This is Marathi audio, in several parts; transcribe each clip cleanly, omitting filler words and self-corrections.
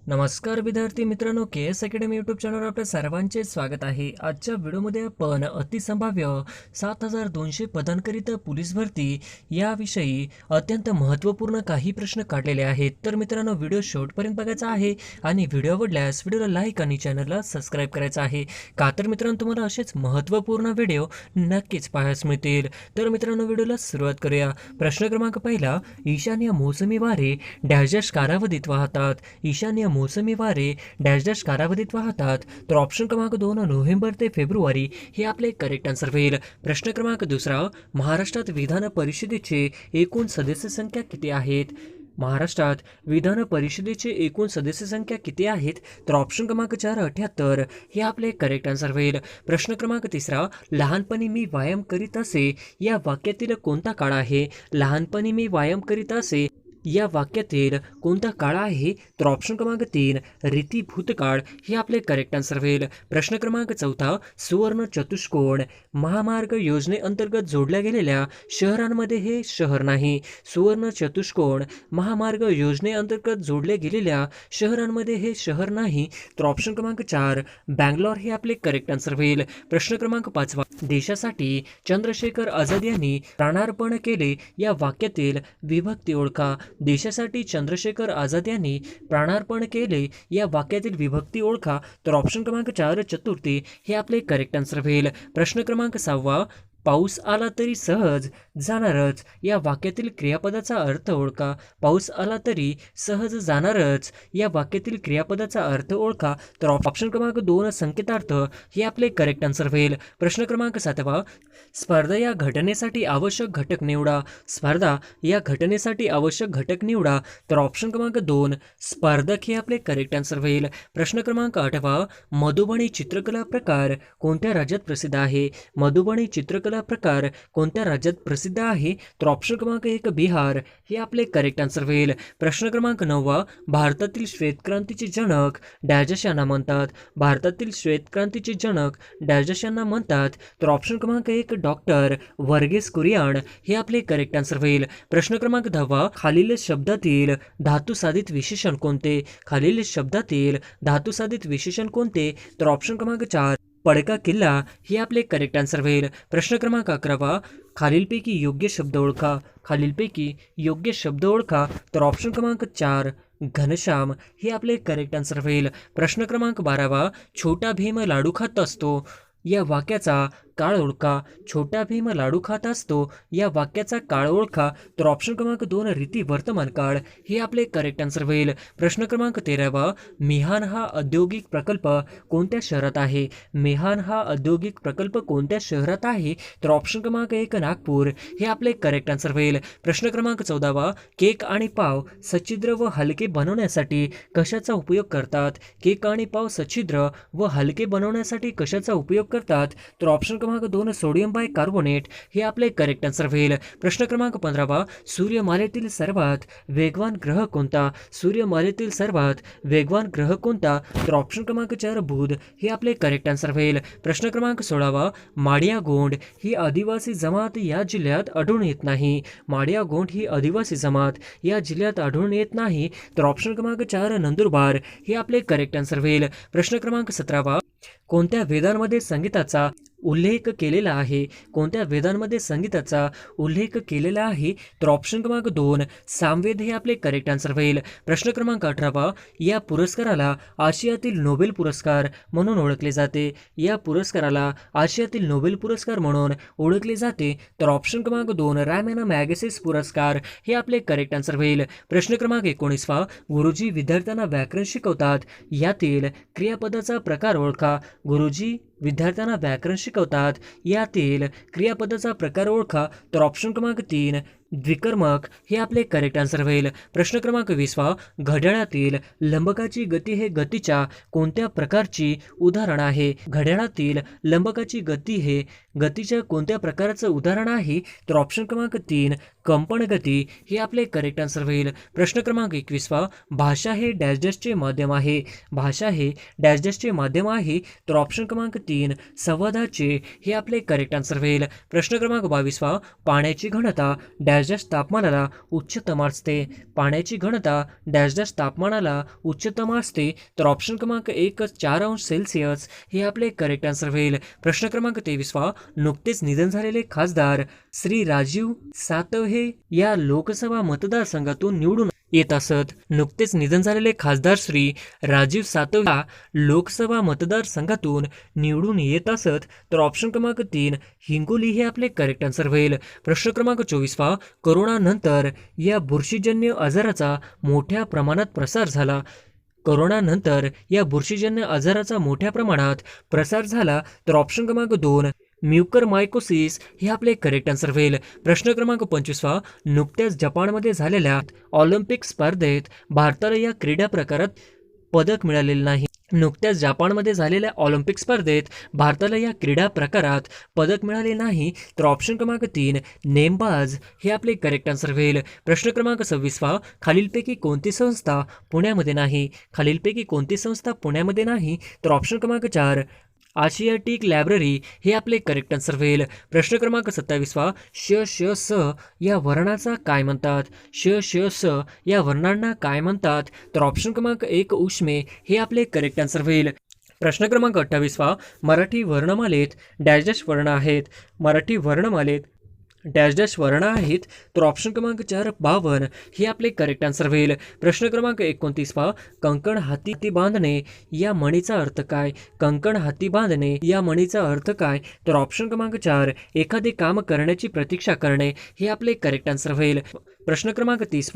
नमस्कार विद्यार्थी मित्रांनो, के एस अकॅडमी यूट्यूब चॅनलवर आपल्या सर्वांचे स्वागत आहे. आजच्या व्हिडिओमध्ये आपण अतिसंभाव्य 7,200 पदांकरिता पोलीस भरती याविषयी अत्यंत महत्त्वपूर्ण काही प्रश्न काढलेले आहेत. तर मित्रांनो, व्हिडिओ शेवटपर्यंत बघायचा आहे आणि व्हिडिओ आवडल्यास व्हिडिओला लाईक आणि चॅनलला सबस्क्राईब करायचं आहे. का तर मित्रांनो, तुम्हाला असेच महत्त्वपूर्ण व्हिडिओ नक्कीच पाहायला मिळतील. तर मित्रांनो, व्हिडिओला सुरुवात करूया. प्रश्न क्रमांक पहिला, ईशान्य मोसमी वारे डॅश कालावधीत वाहतात. ईशान्य मोसमी वारे डॅश कालावधीत वाहतात. तर ऑप्शन क्रमांक 2 नोव्हेंबर ते फेब्रुवारी हे आपले करेक्ट आन्सर होईल. प्रश्न क्रमांक दुसरा, महाराष्ट्रात विधान परिषदेचे एकूण सदस्य संख्या किती आहेत? महाराष्ट्रात विधान परिषदेचे एकूण सदस्य संख्या किती आहेत? तर ऑप्शन क्रमांक 4 78 हे आपले करेक्ट आन्सर होईल. प्रश्न क्रमांक तिसरा, लहानपणी मी व्यायाम करीत असे या वाक्यातील कोणता काळ आहे? लहानपणी मी व्यायाम करीत असे या वाक्यातील कोणता काळ आहे? तर ऑप्शन क्रमांक 3 रीती भूतकाळ हे आपले करेक्ट आन्सर होईल. प्रश्न क्रमांक चौथा, सुवर्ण चतुष्कोण महामार्ग योजनेअंतर्गत जोडल्या गेलेल्या शहरांमध्ये हे शहर नाही. सुवर्ण चतुष्कोण महामार्ग योजनेअंतर्गत जोडल्या गेलेल्या शहरांमध्ये हे शहर नाही. तर ऑप्शन क्रमांक 4 बँगलोर हे आपले करेक्ट आन्सर होईल. प्रश्न क्रमांक 5, देशासाठी चंद्रशेखर आझाद यांनी प्राणार्पण केले या वाक्यातील विभक्ती ओळखा. देशासाठी चंद्रशेखर आझाद यांनी प्राणार्पण केले या वाक्यातील विभक्ती ओळखा. तर ऑप्शन क्रमांक 4 चतुर्थी हे आपले करेक्ट आन्सर होईल. प्रश्न क्रमांक 6, पाऊस आला तरी सहज जाणारच या वाक्यातील क्रियापदाचा अर्थ ओळखा. पाऊस आला तरी सहज जाणारच या वाक्यातील क्रियापदाचा अर्थ ओळखा. तर ऑप्शन क्रमांक 2 संकेतार्थ हे आपले करेक्ट आन्सर होईल. प्रश्न क्रमांक 7, स्पर्धा या घटनेसाठी आवश्यक घटक निवडा. स्पर्धा या घटनेसाठी आवश्यक घटक निवडा. तर ऑप्शन क्रमांक 2 स्पर्धक हे आपले करेक्ट आन्सर होईल. प्रश्न क्रमांक 8, मधुबनी चित्रकला प्रकार कोणत्या राज्यात प्रसिद्ध आहे? मधुबनी चित्रकला प्रकार कोणत्या राज्यात प्रसिद्ध आहे? तर ऑप्शन क्रमांक 1 बिहार हे आपले करेक्ट आन्सर होईल. प्रश्न क्रमांक 9, भारतातील श्वेतक्रांतीचे जनक डॅश यांना म्हणतात. भारतातील श्वेतक्रांतीचे जनक डॅश यांना म्हणतात. तर ऑप्शन क्रमांक 1 डॉक्टर वर्गीस कुरियन हे आपले करेक्ट आन्सर होईल. प्रश्न क्रमांक 10, खालील शब्दातील धातुसाधित विशेषण कोणते? खालील शब्दातील धातुसाधित विशेषण कोणते? तर ऑप्शन क्रमांक 4 पडका किल्ला हे आपले करेक्ट आन्सर होईल. प्रश्न क्रमांक 11, खालीलपैकी योग्य शब्द ओळखा. खालीलपैकी योग्य शब्द ओळखा. तर ऑप्शन क्रमांक 4 घनश्याम हे आपले करेक्ट आन्सर होईल. प्रश्न क्रमांक 12, छोटा भीम लाडू खात असतो या वाक्याचा काळ ओळखा. छोटा भीम लाडू खात असतो या वाक्याचा काळ ओळखा. तर ऑप्शन क्रमांक 2 रीती वर्तमान काळ हे आपले करेक्ट आन्सर होईल. प्रश्न क्रमांक 13, मिहान हा औद्योगिक प्रकल्प कोणत्या शहरात आहे? मिहान हा औद्योगिक प्रकल्प कोणत्या शहरात आहे? तर ऑप्शन क्रमांक 1 नागपूर हे आपले करेक्ट आन्सर होईल. प्रश्न क्रमांक 14, केक आणि पाव सच्छिद्र व हलके बनवण्यासाठी कशाचा उपयोग करतात? केक आणि पाव सच्छिद्र व हलके बनवण्यासाठी कशाचा उपयोग करतात? तर ऑप्शन क्रमांक 2 सोडियम बायकार्बोनेट हे आपले करेक्ट आन्सर होईल. प्रश्न क्रमांक 15, सूर्यमालेतील सर्वात वेगवान ग्रह कोणता? सूर्यमालेतील सर्वात वेगवान ग्रह कोणता? तर ऑप्शन क्रमांक 4 बुध हे आपले करेक्ट आन्सर होईल. प्रश्न क्रमांक 16, माडिया गोंड ही आदिवासी जमात या जिल्ह्यात आढळून येत नाही. माडिया गोंड ही आदिवासी जमात या जिल्ह्यात आढळून येत नाही. तर ऑप्शन क्रमांक 4 नंदुरबार हे आपले करेक्ट आन्सर होईल. प्रश्न क्रमांक 17, कोणत्या वेदांमध्ये संगीताचा उल्लेख केलेला आहे? कोणत्या वेदांमध्ये संगीताचा उल्लेख केलेला आहे? तर ऑप्शन क्रमांक 2 सामवेद हे आपले करेक्ट आन्सर होईल. प्रश्न क्रमांक 18, या पुरस्काराला आशियातील नोबेल पुरस्कार म्हणून ओळखले जाते. या पुरस्काराला आशियातील नोबेल पुरस्कार म्हणून ओळखले जाते. तर ऑप्शन क्रमांक 2 रॅमन मॅगसेस पुरस्कार हे आपले करेक्ट आन्सर होईल. प्रश्न क्रमांक 19, गुरुजी विद्यार्थ्यांना व्याकरण शिकवतात यातील क्रियापदाचा प्रकार ओळखा. गुरुजी विद्यार्थ्यांना व्याकरण शिकवतात यातील क्रियापदाचा प्रकार ओळखा. तर ऑप्शन क्रमांक 3 द्विकर्मक हे आपले करेक्ट आन्सर होईल. प्रश्न क्रमांक 20, घड्याळातील लंबकाची गती हे गतीच्या कोणत्या प्रकारची उदाहरण आहे? घड्याळातील लंबकाची गती हे गतीच्या कोणत्या प्रकारचं उदाहरण आहे? तर ऑप्शन क्रमांक 3 कंपन गती हे आपले करेक्ट आन्सर होईल. प्रश्न क्रमांक 21 भाषा हे डॅश डॅशचे माध्यम आहे. भाषा हे डॅश डॅशचे माध्यम आहे. तर ऑप्शन क्रमांक 3 संवादाचे हे आपले करेक्ट आन्सर होईल. प्रश्न क्रमांक 22 पाण्याची घनता डॅश डॅश तापमानाला उच्चतम असते. पाण्याची घनता डॅश डॅश तापमानाला उच्चतम असते. तर ऑप्शन क्रमांक 1 4 अंश सेल्सिअस हे आपले करेक्ट आन्सर होईल. प्रश्न क्रमांक 23 नुकतेच निधन झालेले खासदार श्री राजीव सातव हे या लोकसभा मतदारसंघातून निवडून येत असत. नुकतेच निधन झालेले खासदार श्री राजीव सातव या लोकसभा मतदारसंघातून निवडून येत असत. तर ऑप्शन क्रमांक 3 हिंगोली हे आपले करेक्ट आन्सर होईल. प्रश्न क्रमांक 24 कोरोना नंतर या बुरशीजन्य आजाराचा मोठ्या प्रमाणात प्रसार झाला. कोरोनानंतर या बुरशीजन्य आजाराचा मोठ्या प्रमाणात प्रसार झाला. तर ऑप्शन क्रमांक 2 म्युकरमायकोसिस हे आपले करेक्ट आन्सर होईल. प्रश्न क्रमांक 25 नुकत्याच जपानमध्ये झालेल्या ऑलिम्पिक स्पर्धेत भारताला या क्रीडा प्रकारात पदक मिळालेले नाही. नुकत्याच जपानमध्ये झालेल्या ऑलिम्पिक स्पर्धेत भारताला या क्रीडा प्रकारात पदक मिळाले नाही. तर ऑप्शन क्रमांक 3 नेमबाज हे आपले करेक्ट आन्सर होईल. प्रश्न क्रमांक 26 खालीलपैकी कोणती संस्था पुण्यामध्ये नाही? खालीलपैकी कोणती संस्था पुण्यामध्ये नाही? तर ऑप्शन क्रमांक 4 आशियाटिक लायब्ररी हे आपले करेक्ट आन्सर होईल. प्रश्न क्रमांक 27 श श स या वर्णाचा काय म्हणतात? श श स या वर्णांना काय म्हणतात? तर ऑप्शन क्रमांक 1 उष्मे हे आपले करेक्ट आन्सर होईल. प्रश्न क्रमांक 28 मराठी वर्णमालेत डॅश डॅश वर्ण आहेत. मराठी वर्णमालेत डॅश डॅश वर्ण आहेत. तर ऑप्शन क्रमांक 4 52 हे आपले करेक्ट आन्सर होईल. प्रश्न क्रमांक 29 कंकण हाती बांधणे या म्हणीचा अर्थ काय? कंकण हाती बांधणे या म्हणीचा अर्थ काय? तर ऑप्शन क्रमांक 4 एखादे काम करण्याची प्रतीक्षा करणे हे आपले करेक्ट आन्सर होईल. प्रश्न क्रमांक 30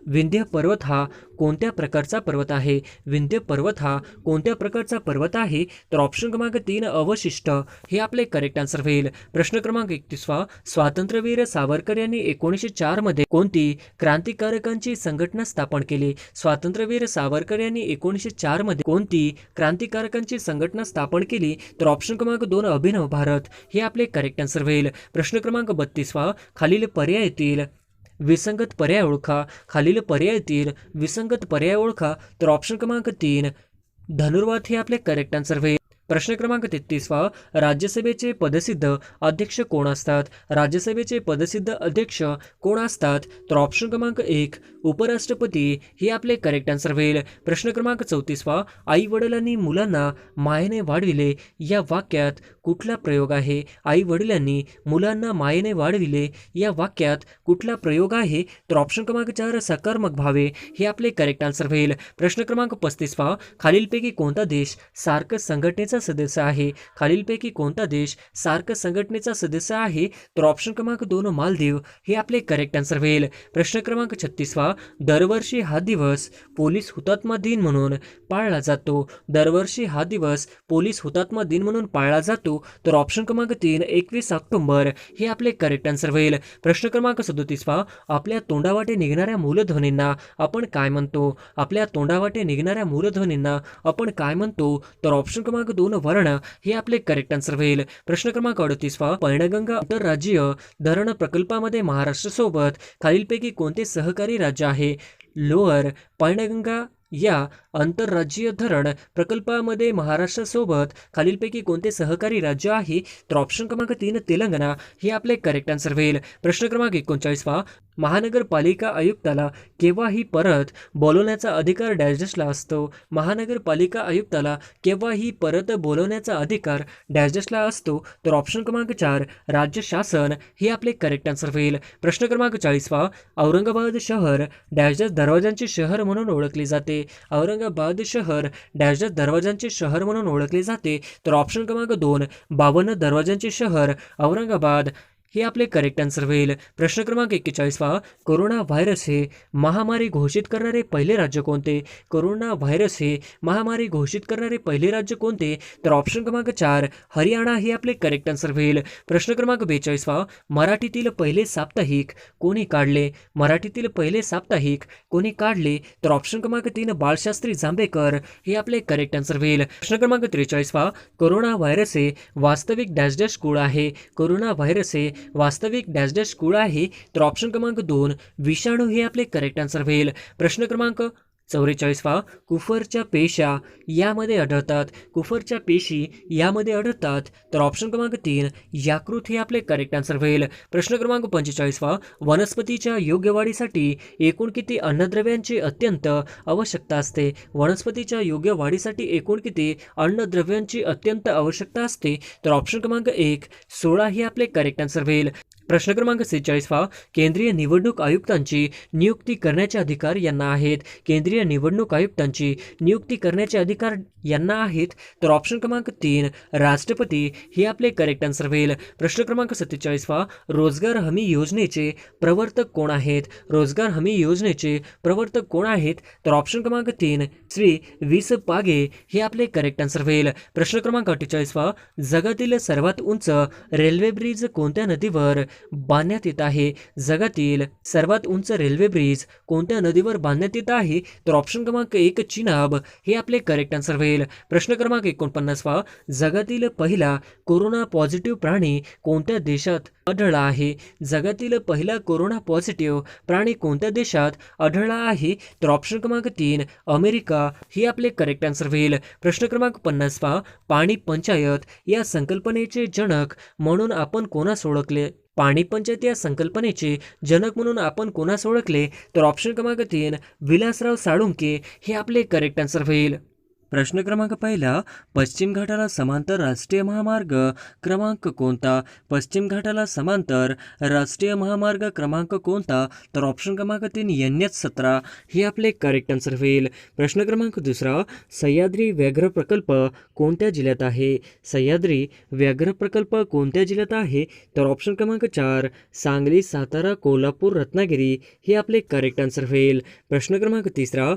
विंध्य पर्वत हा कोणत्या प्रकारचा पर्वत आहे? विंध्य पर्वत हा कोणत्या प्रकारचा पर्वत आहे? तर ऑप्शन क्रमांक 3 अवशिष्ट हे आपले करेक्ट आन्सर होईल. प्रश्न क्रमांक 31 स्वातंत्र्यवीर सावरकर यांनी 1904 मध्ये कोणती क्रांतिकारकांची संघटना स्थापन केली? स्वातंत्र्यवीर सावरकर यांनी 1904 मध्ये कोणती क्रांतिकारकांची संघटना स्थापन केली? तर ऑप्शन क्रमांक 2 अभिनव भारत हे आपले करेक्ट आन्सर होईल. प्रश्न क्रमांक 32 खालील पर्यायातील विसंगत पर्याय ओळखा. खालील पर्यायातील विसंगत पर्याय ओळखा. तर ऑप्शन क्रमांक 3 धनुर्वात हे आपले करेक्ट आन्सर होईल. प्रश्न क्रमांक 33 राज्यसभेचे पदसिद्ध अध्यक्ष कोण असतात? राज्यसभेचे पदसिद्ध अध्यक्ष कोण असतात? तर ऑप्शन क्रमांक 1 उपराष्ट्रपती हे आपले करेक्ट आन्सर होईल. प्रश्न क्रमांक 34 आई वडिलांनी मुलांना मायेने वाढविले या वाक्यात कुठला प्रयोग आहे? आई वडिलांनी मुलांना मायेने वाढविले या वाक्यात कुठला प्रयोग आहे? तर ऑप्शन क्रमांक 4 सकारात्मक भावे हे आपले करेक्ट आन्सर होईल. प्रश्न क्रमांक 35 खालीलपैकी कोणता देश सार्क संघटनेचा सदस्य आहे? खालीलपैकी कोणता देश सार्क संघटनेचा सदस्य आहे? तर ऑप्शन क्रमांक 2 मालदीव हे आपले करेक्ट आन्सर होईल. प्रश्न क्रमांक 36 दरवर्षी हा दिवस पोलीस हुतात्मा दिन म्हणून पाळला जातो. दरवर्षी हा दिवस पोलीस हुतात्मा दिन म्हणून पाळला जातो. तर ऑप्शन क्रमांक 3 21 ऑक्टोबर हे आपले करेक्ट आन्सर होईल. प्रश्न क्रमांक 37 आपल्या तोंडावाटे निघणाऱ्या मूलध्वनींना आपण काय म्हणतो? आपल्या तोंडावाटे निघणाऱ्या मूलध्वनींना आपण काय म्हणतो? तर ऑप्शन क्रमांक 2 वर्ण हे आपले करेक्ट आन्सर होईल. प्रश्न क्रमांक 38 पैनगंगा आंतरराज्यीय धरण प्रकल्पामध्ये महाराष्ट्र सोबत खालीलपैकी कोणते सहकारी राज्य आहे? लोअर पैनगंगा या आंतरराज्यीय धरण प्रकल्पामध्ये महाराष्ट्रासोबत खालीलपैकी कोणते सहकारी राज्य आहे? तर ऑप्शन क्रमांक 3 तेलंगणा हे आपले करेक्ट आन्सर होईल. प्रश्न क्रमांक 39 महानगरपालिका आयुक्ताला केव्हाही परत बोलवण्याचा अधिकार डॅश डॅशला असतो. महानगरपालिका आयुक्ताला केव्हाही परत बोलवण्याचा अधिकार डॅश डॅशला असतो. तर ऑप्शन क्रमांक 4 राज्य शासन हे आपले करेक्ट आन्सर होईल. प्रश्न क्रमांक 40 औरंगाबाद शहर डॅश डॅश दरवाजांचे शहर म्हणून ओळखले जाते. औरंगाबाद शहर डॅश डॅश दरवाजांचे शहर म्हणून ओळखले जाते. तर ऑप्शन क्रमांक 2 52 दरवाजांचे शहर औरंगाबाद हे आपले करेक्ट आन्सर होईल. प्रश्न क्रमांक 41 कोरोना व्हायरस हे महामारी घोषित करणारे पहिले राज्य कोणते? कोरोना व्हायरस हे महामारी घोषित करणारे पहिले राज्य कोणते? तर ऑप्शन क्रमांक 4 हरियाणा हे आपले करेक्ट आन्सर होईल. प्रश्न क्रमांक 42 मराठीतील पहिले साप्ताहिक कोणी काढले? मराठीतील पहिले साप्ताहिक कोणी काढले? तर ऑप्शन क्रमांक 3 बाळशास्त्री जांभेकर हे आपले करेक्ट आन्सर होईल. प्रश्न क्रमांक 43 कोरोना व्हायरस हे वास्तविक डॅश डॅश कुळ आहे? कोरोना व्हायरस हे वास्तविक डॅश डॅश कुळ आहे? तर ऑप्शन क्रमांक 2 विषाणू हे आपले करेक्ट आन्सर होईल. प्रश्न क्रमांक 44 कुफरच्या पेशा यामध्ये आढळतात. कुफरच्या पेशी यामध्ये आढळतात. तर ऑप्शन क्रमांक 3 याकृत हे आपले करेक्ट आन्सर होईल. प्रश्न क्रमांक 45 वनस्पतीच्या योग्य वाढीसाठी एकूण किती अन्नद्रव्यांची अत्यंत आवश्यकता असते? वनस्पतीच्या योग्य वाढीसाठी एकूण किती अन्नद्रव्यांची अत्यंत आवश्यकता असते? तर ऑप्शन क्रमांक 1 16 हे आपले करेक्ट आन्सर होईल. प्रश्न क्रमांक 46 केंद्रीय निवडणूक आयुक्तांची नियुक्ती करण्याचे अधिकार यांना आहेत. केंद्रीय निवडणूक आयुक्तांची नियुक्ती करण्याचे अधिकार यांना आहेत. तर ऑप्शन क्रमांक 3 राष्ट्रपती हे आपले करेक्ट आन्सर होईल. प्रश्न क्रमांक 47 रोजगार हमी योजनेचे प्रवर्तक कोण आहेत? रोजगार हमी योजनेचे प्रवर्तक कोण आहेत? तर ऑप्शन क्रमांक 3 श्री वीस पागे हे आपले करेक्ट आन्सर होईल. प्रश्न क्रमांक 48 जगातील सर्वात उंच रेल्वे ब्रिज कोणत्या नदीवर बांधण्यात येत आहे? जगातील सर्वात उंच रेल्वे ब्रिज कोणत्या नदीवर बांधण्यात येत आहे? तर ऑप्शन क्रमांक 1 चिनाब हे आपले करेक्ट आन्सर होईल. प्रश्न क्रमांक 49 जगातील पहिला कोरोना पॉझिटिव्ह प्राणी कोणत्या देशात आढळला आहे? जगातील पहिला कोरोना पॉझिटिव्ह प्राणी कोणत्या देशात आढळला आहे? तर ऑप्शन क्रमांक 3 अमेरिका हे आपले करेक्ट आन्सर होईल. प्रश्न क्रमांक 50 पाणी पंचायत या संकल्पनेचे जनक म्हणून आपण कोणास ओळखले? पाणी पंचायत या संकल्पनेचे जनक म्हणून आपण कोणास ओळखले? तर ऑप्शन क्रमांक 3 विलासराव साळुंके हे आपले करेक्ट आन्सर होईल. प्रश्न क्रमांक पहिला पश्चिम घाटाला समांतर राष्ट्रीय महामार्ग क्रमांक कोणता? पश्चिम घाटाला समांतर राष्ट्रीय महामार्ग क्रमांक कोणता? तर ऑप्शन क्रमांक 3 NH17 हे आपले करेक्ट आन्सर होईल. प्रश्न क्रमांक दुसरा सह्याद्री व्याघ्र प्रकल्प कोणत्या जिल्ह्यात आहे? सह्याद्री व्याघ्र प्रकल्प कोणत्या जिल्ह्यात आहे? तर ऑप्शन क्रमांक 4 सांगली, सातारा, कोल्हापूर, रत्नागिरी हे आपले करेक्ट आन्सर होईल. प्रश्न क्रमांक तिसरा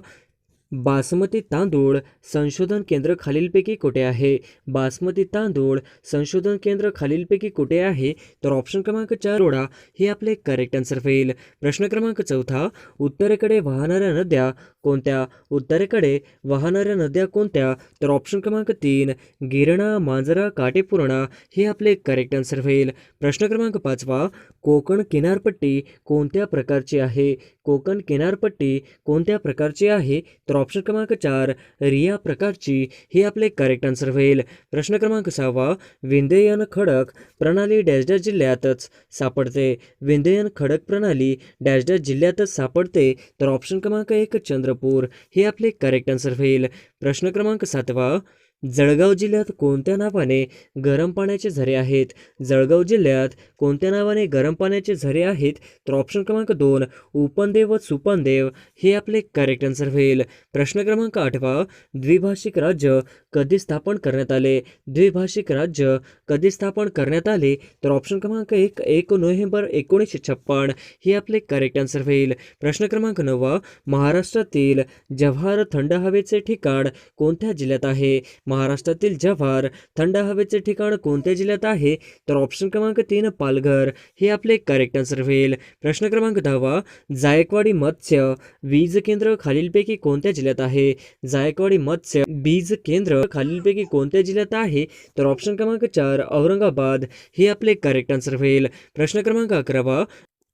बासमती तांदूळ संशोधन केंद्र खालीलपैकी कुठे आहे? बासमती तांदूळ संशोधन केंद्र खालीलपैकी कुठे आहे? तर ऑप्शन क्रमांक 4 रोडा हे आपले करेक्ट आन्सर होईल. प्रश्न क्रमांक चौथा उत्तरेकडे वाहणाऱ्या नद्या कोणत्या? उत्तरेकडे वाहणाऱ्या नद्या कोणत्या? तर ऑप्शन क्रमांक 3 गिरणा, मांजरा, काटेपूर्णा हे आपले करेक्ट आन्सर होईल. प्रश्न क्रमांक 5 कोकण किनारपट्टी कोणत्या प्रकारची आहे? कोकण किनारपट्टी कोणत्या प्रकारची आहे? तर ऑप्शन क्रमांक 4 रिया प्रकारची हे आपले करेक्ट आन्सर होईल. प्रश्न क्रमांक 6 विंध्ययन खडक प्रणाली डॅश डॅश जिल्ह्यातच सापडते. विंध्ययन खडक प्रणाली डॅश डॅश जिल्ह्यातच सापडते. तर ऑप्शन क्रमांक 1 चंद्रपूर हे आपले करेक्ट आन्सर होईल. प्रश्न क्रमांक 7 जळगाव जिल्ह्यात कोणत्या नावाने गरम पाण्याचे झरे आहेत? जळगाव जिल्ह्यात कोणत्या नावाने गरम पाण्याचे झरे आहेत? तर ऑप्शन क्रमांक 2 उपनदेव व सुपनदेव हे आपले करेक्ट आन्सर होईल. प्रश्न क्रमांक 8 द्विभाषिक राज्य कधी स्थापन करण्यात आले? द्विभाषिक राज्य कधी स्थापन करण्यात आले? तर ऑप्शन क्रमांक 1 नोव्हेंबर 1956 हे आपले करेक्ट आन्सर होईल. प्रश्न क्रमांक 9 महाराष्ट्रातील जव्हार थंड हवेचे ठिकाण कोणत्या जिल्ह्यात आहे? महाराष्ट्रातील जव्हार थंड हवेचे ठिकाण कोणत्या जिल्ह्यात आहे? तर ऑप्शन क्रमांक 3 पालघर हे आपले करेक्ट आन्सर होईल. प्रश्न क्रमांक 10 जायकवाडी मत्स्य वीज केंद्र खालीलपैकी कोणत्या जिल्ह्यात आहे? जायकवाडी मत्स्य बीज केंद्र खालीलपैकी कोणत्या जिल्ह्यात आहे? तर ऑप्शन क्रमांक 4 औरंगाबाद हे आपले करेक्ट आन्सर होईल. प्रश्न क्रमांक 11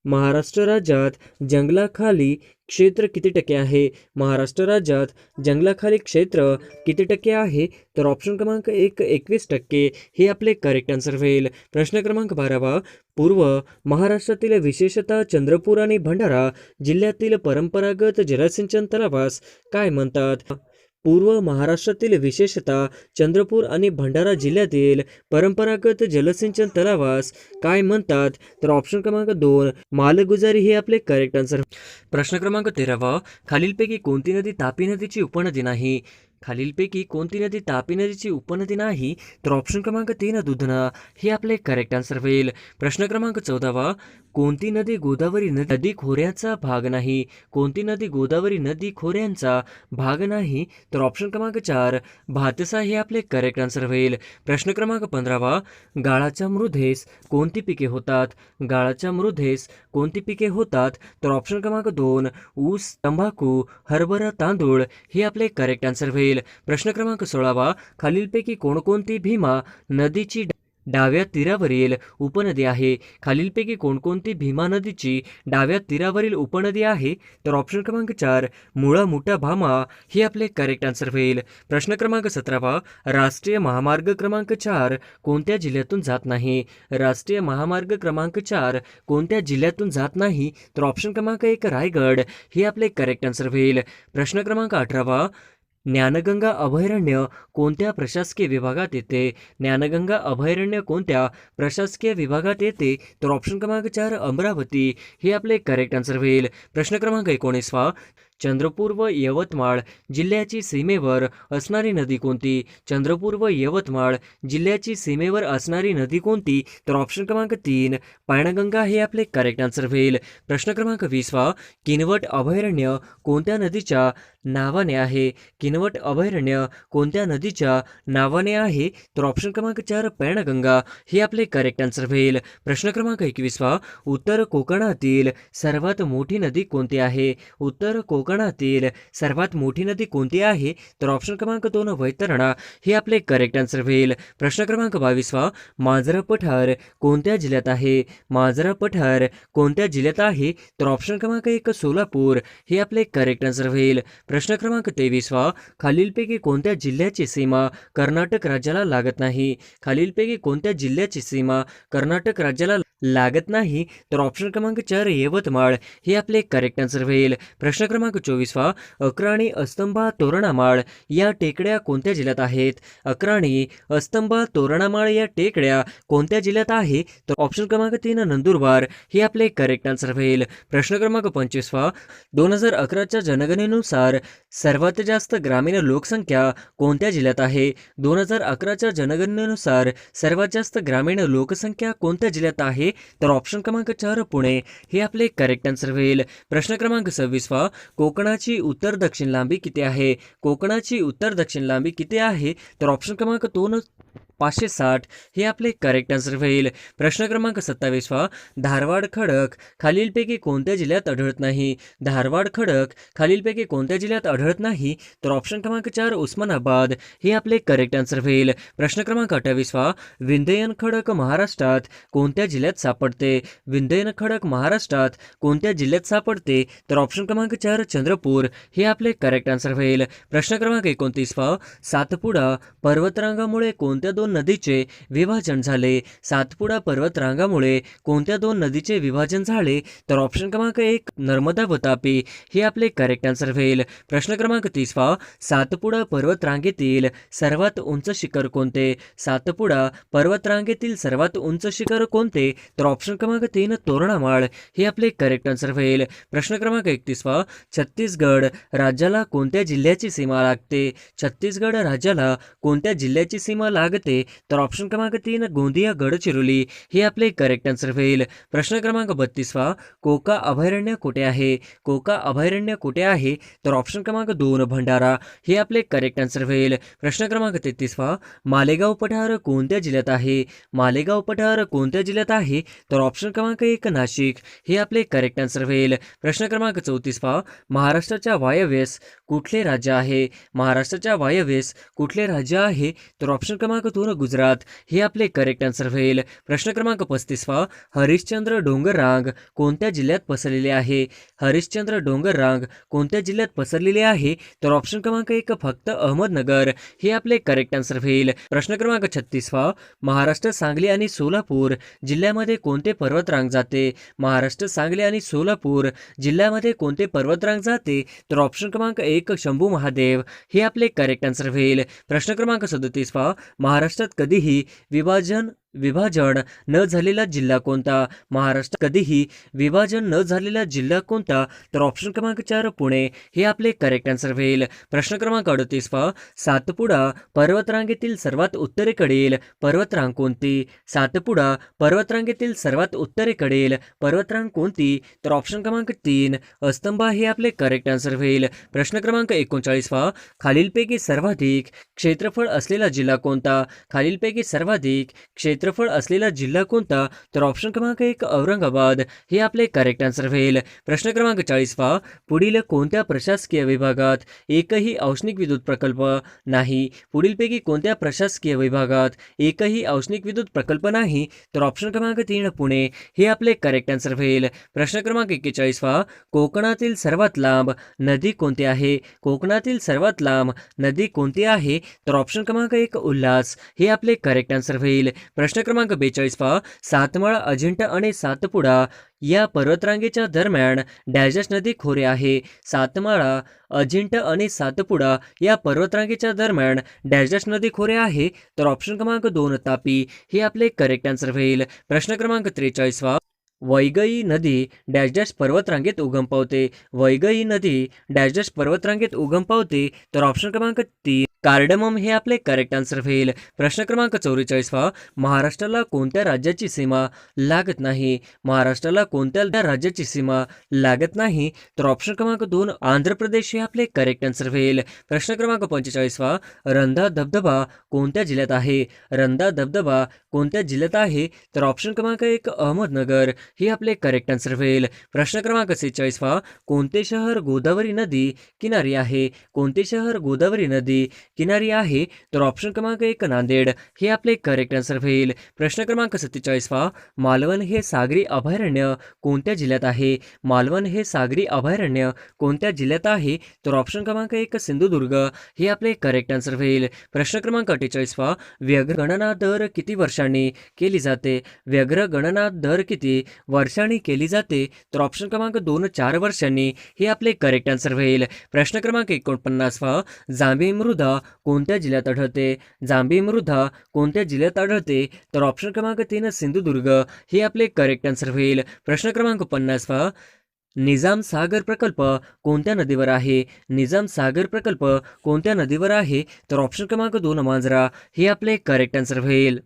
महाराष्ट्र राज्यात जंगलाखाली क्षेत्र किती टक्के आहे? महाराष्ट्र राज्यात जंगलाखाली क्षेत्र किती टक्के आहे? तर ऑप्शन क्रमांक 1 21% हे आपले करेक्ट आन्सर होईल. प्रश्न क्रमांक 12 पूर्व महाराष्ट्रातील विशेषतः चंद्रपूर आणि भंडारा जिल्ह्यातील परंपरागत जलसिंचन तलावास काय म्हणतात? पूर्व महाराष्ट्रातील विशेषतः चंद्रपूर आणि भंडारा जिल्ह्यातील परंपरागत जलसिंचन तलावास काय म्हणतात? तर ऑप्शन क्रमांक 2 मालगुजारी हे आपले करेक्ट आन्सर. प्रश्न क्रमांक 13 खालीलपैकी कोणती नदी तापी नदीची उपनदी नाही? खालीलपैकी कोणती नदी तापी नदीची उपनदी नाही? तर ऑप्शन क्रमांक 3 दुधना हे आपले करेक्ट आन्सर होईल. प्रश्न क्रमांक 14 कोणती नदी गोदावरी नदी खोऱ्याचा भाग नाही? कोणती नदी गोदावरी नदी खोऱ्यांचा भाग नाही? तर ऑप्शन क्रमांक 4 भातसा हे आपले करेक्ट आन्सर होईल. प्रश्न क्रमांक 15 गाळाच्या मृदेस कोणती पिके होतात? गाळाच्या मृदेस कोणती पिके होतात? तर ऑप्शन क्रमांक 2 ऊस, तंबाखू, हरभरा, तांदूळ हे आपले करेक्ट आन्सर होईल. प्रश्न क्रमांक 16 खालीलपैकी कोणकोणती भीमा नदीची डाव्या तीरावरील उपनदी आहे? खालीलपैकी कोणकोणती भीमा नदीची डाव्या तीरावरील उपनदी आहे? तर ऑप्शन क्रमांक 4 मुळा मुठा भामा हे आपले करेक्ट आन्सर होईल. प्रश्न क्रमांक 17 राष्ट्रीय महामार्ग क्रमांक 4 कोणत्या जिल्ह्यातून जात नाही? राष्ट्रीय महामार्ग क्रमांक 4 कोणत्या जिल्ह्यातून जात नाही? तर ऑप्शन क्रमांक 1 रायगड हे आपले करेक्ट आन्सर होईल. प्रश्न क्रमांक 18 ज्ञानगंगा अभयारण्य कोणत्या प्रशासकीय विभागात येते? ज्ञानगंगा अभयारण्य कोणत्या प्रशासकीय विभागात येते? तर ऑप्शन क्रमांक 4 अमरावती हे आपले करेक्ट आन्सर होईल. प्रश्न क्रमांक 19 चंद्रपूर व यवतमाळ जिल्ह्याची सीमेवर असणारी नदी कोणती? चंद्रपूर व यवतमाळ जिल्ह्याची सीमेवर असणारी नदी कोणती? तर ऑप्शन क्रमांक 3 पैनगंगा हे आपले करेक्ट आन्सर होईल. प्रश्न क्रमांक 20 किनवट अभयारण्य कोणत्या नदीच्या नावाने आहे? किनवट अभयारण्य कोणत्या नदीच्या नावाने आहे? तर ऑप्शन क्रमांक 4 पैनगंगा हे आपले करेक्ट आन्सर होईल. प्रश्न क्रमांक 21 उत्तर कोकणातील सर्वात मोठी नदी कोणती आहे? उत्तर कोकणातील सर्वात मोठी नदी कोणती आहे? तर ऑप्शन क्रमांक 2 वैतरणा हे आपले करेक्ट आन्सर होईल. प्रश्न क्रमांक 22 मांजरा पठार कोणत्या जिल्ह्यात आहे? मांजरा पठार कोणत्या जिल्ह्यात आहे? तर ऑप्शन क्रमांक 1 सोलापूर हे आपले करेक्ट आन्सर होईल. प्रश्न क्रमांक 23 खालीलपैकी कोणत्या जिल्ह्याची सीमा कर्नाटक राज्याला लागत नाही? खालीलपैकी कोणत्या जिल्ह्याची सीमा कर्नाटक राज्याला लागत नाही? तर ऑप्शन क्रमांक 4 यवतमाळ हे आपले करेक्ट आन्सर होईल. प्रश्न क्रमांक 24 अक्राणी, अस्तंबा, तोरणामाळ या टेकड्या कोणत्या जिल्ह्यात आहेत? अक्राणी, अस्तंबा, तोरणामाळ या टेकड्या कोणत्या जिल्ह्यात आहे? तर ऑप्शन क्रमांक 3 नंदुरबार हे आपले करेक्ट आन्सर होईल. प्रश्न क्रमांक 25 2011च्या जनगणनेनुसार सर्वात जास्त ग्रामीण लोकसंख्या कोणत्या जिल्ह्यात आहे? 2011च्या जनगणनेनुसार सर्वात जास्त ग्रामीण लोकसंख्या कोणत्या जिल्ह्यात आहे? तर ऑप्शन क्रमांक 4 पुणे हे आपले करेक्ट आन्सर होईल. प्रश्न क्रमांक 26 कोकणाची उत्तर दक्षिण लांबी किती आहे? कोकणाची उत्तर दक्षिण लांबी किती आहे? तर ऑप्शन क्रमांक 2 560 हे आपले करेक्ट आन्सर होईल. प्रश्न क्रमांक 27 धारवाड खडक खालीलपैकी कोणत्या जिल्ह्यात आढळत नाही? धारवाड खडक खालीलपैकी कोणत्या जिल्ह्यात आढळत नाही? तर ऑप्शन क्रमांक 4 उस्मानाबाद हे आपले करेक्ट आन्सर होईल. प्रश्न क्रमांक 28 विंध्ययन खडक महाराष्ट्रात कोणत्या जिल्ह्यात सापडते? विंध्ययन खडक महाराष्ट्रात कोणत्या जिल्ह्यात सापडते? तर ऑप्शन क्रमांक 4 चंद्रपूर हे आपले करेक्ट आन्सर होईल. प्रश्न क्रमांक 29 सातपुडा पर्वतरांगामुळे कोणत्या दोन नदीचे विभाजन झाले? सातपुडा पर्वतरांगामुळे कोणत्या दोन नदीचे विभाजन झाले? तर ऑप्शन क्रमांक 1 नर्मदा व तापी हे आपले करेक्ट आन्सर होईल. प्रश्न क्रमांक 30 सातपुडा पर्वतरांगेतील सर्वात उंच शिखर कोणते? सातपुडा पर्वतरांगेतील सर्वात उंच शिखर कोणते? तर ऑप्शन क्रमांक 3 तोरणामाळ हे आपले करेक्ट आन्सर होईल. प्रश्न क्रमांक 31 छत्तीसगड राज्याला कोणत्या जिल्ह्याची सीमा लागते? छत्तीसगड राज्याला कोणत्या जिल्ह्याची सीमा लागते? तर ऑप्शन क्रमांक 3 गोंदिया गडचिरोली हे आपले करेक्ट आन्सर होईल. प्रश्न क्रमांक 32 कोका अभयारण्य कुठे आहे? कोका अभयारण्य कुठे आहे? तर ऑप्शन क्रमांक 2 भंडारा हे आपले करेक्ट आन्सर होईल. प्रश्न क्रमांक 33 मालेगाव पठार कोणत्या जिल्ह्यात आहे? मालेगाव पठार कोणत्या जिल्ह्यात आहे? तर ऑप्शन क्रमांक 1 नाशिक हे आपले करेक्ट आन्सर होईल. प्रश्न क्रमांक 34 महाराष्ट्राच्या वायव्येस कुठले राज्य आहे? महाराष्ट्राच्या वायव्येस कुठले राज्य आहे? तर ऑप्शन क्रमांक 2 गुजरात हे आपले करेक्ट आन्सर होईल. प्रश्न क्रमांक 35 हरिश्चंद्र डोंगर रांग कोणत्या जिल्ह्यात पसरलेले आहे? हरिश्चंद्र डोंगर रांग कोणत्या जिल्ह्यात पसरलेले आहे? तर ऑप्शन क्रमांक 1 फक्त अहमदनगर हे आपले करेक्ट आन्सर होईल. प्रश्न क्रमांक 36 महाराष्ट्र, सांगली आणि सोलापूर जिल्ह्यामध्ये कोणते पर्वतरांग जाते? महाराष्ट्र, सांगली आणि सोलापूर जिल्ह्यामध्ये कोणते पर्वतरांग जाते? तर ऑप्शन क्रमांक 1 शंभू महादेव हे आपले करेक्ट आन्सर होईल. प्रश्न क्रमांक 37 महाराष्ट्रात कधीही विभाजन विभाजन न झालेला जिल्हा कोणता? महाराष्ट्रात कधीही विभाजन न झालेला जिल्हा कोणता? तर ऑप्शन क्रमांक 4 पुणे हे आपले करेक्ट आन्सर होईल. प्रश्न क्रमांक 38 पहा, सातपुडा पर्वतरांगेतील सर्वात उत्तरेकडील पर्वतरांग कोणती? सातपुडा पर्वतरांगेतील सर्वात उत्तरेकडील पर्वतरांग कोणती? तर ऑप्शन क्रमांक 3 अस्तंबा हे आपले करेक्ट आन्सर होईल. प्रश्न क्रमांक 39 पहा, खालीलपैकी सर्वाधिक क्षेत्रफळ असलेला जिल्हा कोणता? खालीलपैकी सर्वाधिक क्षेत्रफळ असलेला जिल्हा कोणता? तर ऑप्शन क्रमांक 1 औरंगाबाद हे आपले करेक्ट आन्सर होईल. प्रश्न क्रमांक 40 पहा, पुढील कोणत्या प्रशासकीय विभागात एकही औष्णिक विद्युत प्रकल्प नाही? पुढीलपैकी कोणत्या प्रशासकीय विभागात एकही औष्णिक विद्युत प्रकल्प नाही? तर ऑप्शन क्रमांक 3 पुणे हे आपले करेक्ट आन्सर होईल. प्रश्न क्रमांक 41 पहा, कोकणातील सर्वात लांब नदी कोणती आहे? कोकणातील सर्वात लांब नदी कोणती आहे? तर ऑप्शन क्रमांक 1 उल्हास हे आपले करेक्ट आन्सर होईल. प्रश्न क्रमांक 42 पहा, सातमाळा, अजिंठा आणि सातपुडा या पर्वतरांगेच्या दरम्यान डॅश नदी खोरे आहे. सातमाळा, अजिंठा आणि सातपुडा या पर्वतरांगेच्या दरम्यान डॅश नदी खोरे आहे. तर ऑप्शन क्रमांक 2 तापी हे आपले करेक्ट आन्सर होईल. प्रश्न क्रमांक 43 पहा, वैगई नदी डॅश पर्वतरांगेत उगम पावते. वैगई नदी डॅश पर्वतरांगेत उगम पावते. तर ऑप्शन क्रमांक 3 कार्डमम हे आपले करेक्ट आन्सर होईल. प्रश्न क्रमांक 44 पहा, महाराष्ट्राला कोणत्या राज्याची सीमा लागत नाही? महाराष्ट्राला कोणत्या राज्याची सीमा लागत नाही? तर ऑप्शन क्रमांक 2 आंध्र प्रदेश हे आपले करेक्ट आन्सर होईल. प्रश्न क्रमांक 45 पहा, रंधा धबधबा कोणत्या जिल्ह्यात आहे? रंधा धबधबा कोणत्या जिल्ह्यात आहे? तर ऑप्शन क्रमांक 1 अहमदनगर हे आपले करेक्ट आन्सर होईल. प्रश्न क्रमांक 46 पहा, कोणते शहर गोदावरी नदी किनारी आहे? कोणते शहर गोदावरी नदी किनारी आहे? तर ऑप्शन क्रमांक 1 नांदेड हे आपले करेक्ट आन्सर होईल. प्रश्न क्रमांक 47 पहा, मालवण हे सागरी अभयारण्य कोणत्या जिल्ह्यात आहे? मालवण हे सागरी अभयारण्य कोणत्या जिल्ह्यात आहे? तर ऑप्शन क्रमांक 1 सिंधुदुर्ग हे आपले करेक्ट आन्सर होईल. प्रश्न क्रमांक 48 पहा, व्यग्र गणना दर किती वर्षांनी केली जाते? व्यग्र गणना दर किती वर्षांनी केली जाते? तर ऑप्शन क्रमांक 2 4 वर्षांनी हे आपले करेक्ट आन्सर होईल. प्रश्न क्रमांक 49 पहा, जांभी मृदा कोणत्या जिल्ह्यात आढळते? जांभी मृदा कोणत्या जिल्ह्यात आढळते? तर ऑप्शन क्रमांक 3 सिंधुदुर्ग हे आपले करेक्ट आन्सर होईल. प्रश्न क्रमांक 50 पहा, निजाम सागर प्रकल्प कोणत्या नदीवर आहे? निजाम सागर प्रकल्प कोणत्या नदीवर आहे? तर ऑप्शन क्रमांक 2 मांजरा हे आपले करेक्ट आन्सर होईल.